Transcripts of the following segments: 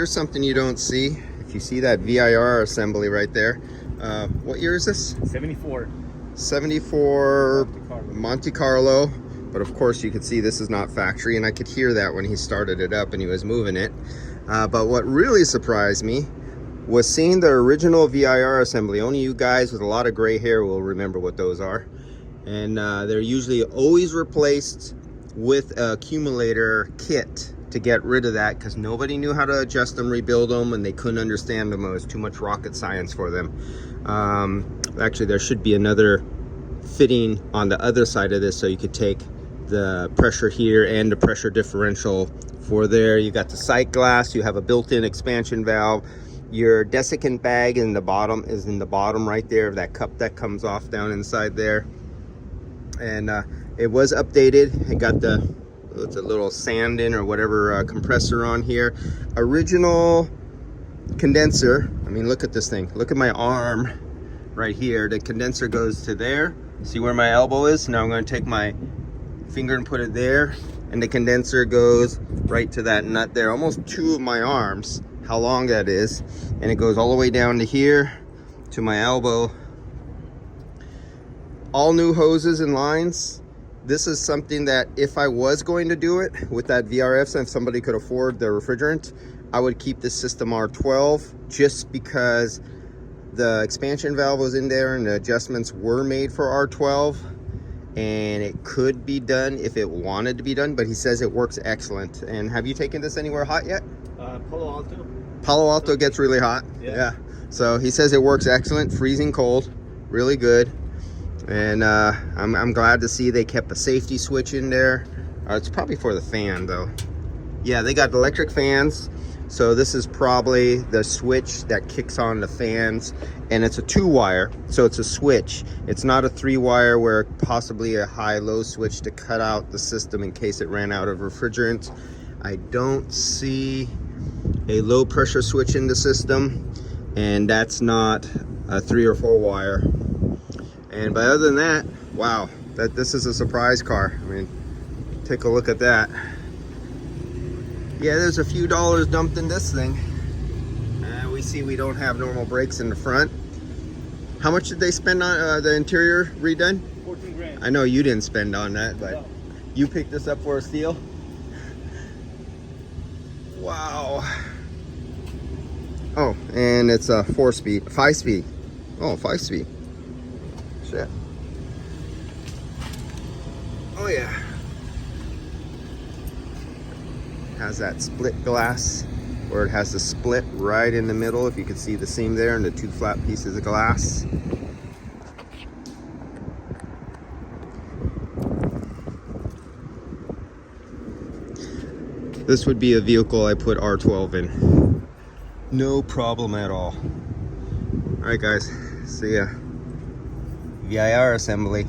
Here's something you don't see. If you see that VIR assembly right there, what year is this? 74. 74 Monte Carlo. But of course you could see this is not factory, and I could hear that when he started it up and he was moving it. But what really surprised me was seeing the original VIR assembly. Only you guys with a lot of gray hair will remember what those are. And they're usually always replaced with an accumulator kit to get rid of that, because nobody knew how to adjust them, rebuild them, and they couldn't understand them. It was too much rocket science for them. Actually, there should be another fitting on the other side of this, so you could take the pressure here and the pressure differential for there. You got the sight glass, you have a built-in expansion valve. Your desiccant bag in the bottom is in the bottom right there, that cup that comes off down inside there. And it was updated. It got the, it's a little sand in or whatever compressor on here. Original condenser. I mean, look at this thing. Look at my arm right here. The condenser goes to there. See where my elbow is? Now I'm going to take my finger and put it there, and the condenser goes right to that nut there. Almost two of my arms, how long that is. And it goes all the way down to here to my elbow. All new hoses and lines. This is something that if I was going to do it with that VRF, and if somebody could afford the refrigerant, I would keep this system R12, just because the expansion valve was in there and the adjustments were made for R12, and it could be done if it wanted to be done, but he says it works excellent. And have you taken this anywhere hot yet? Palo Alto. Palo Alto gets really hot. Yeah. So he says it works excellent, freezing cold, really good. And I'm glad to see they kept a safety switch in there. It's probably for the fan though. Yeah, they got electric fans. So this is probably the switch that kicks on the fans, and it's a 2-wire, so it's a switch. It's not a 3-wire where possibly a high-low switch to cut out the system in case it ran out of refrigerant. I don't see a low pressure switch in the system, and that's not a 3 or 4 wire. And but other than that, wow, this is a surprise car. I mean, take a look at that. Yeah, there's a few dollars dumped in this thing. We see we don't have normal brakes in the front. How much did they spend on the interior redone? 14 grand. I know you didn't spend on that, but No. You picked this up for a steal? Wow. Oh, and it's a 5-speed. Oh, 5-speed. Shit. Oh yeah. Has that split glass where it has the split right in the middle, if you can see the seam there, and the 2 flat pieces of glass. This would be a vehicle I put R12 in. No problem at all. Alright guys, see ya. VIR assembly.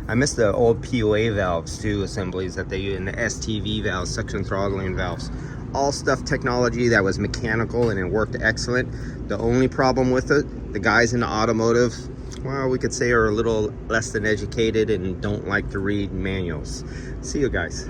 I miss the old POA valves too, assemblies that they use in the STV valves, suction throttling valves. All stuff technology that was mechanical, and it worked excellent. The only problem with it, the guys in the automotive, well, we could say are a little less than educated and don't like to read manuals. See you guys.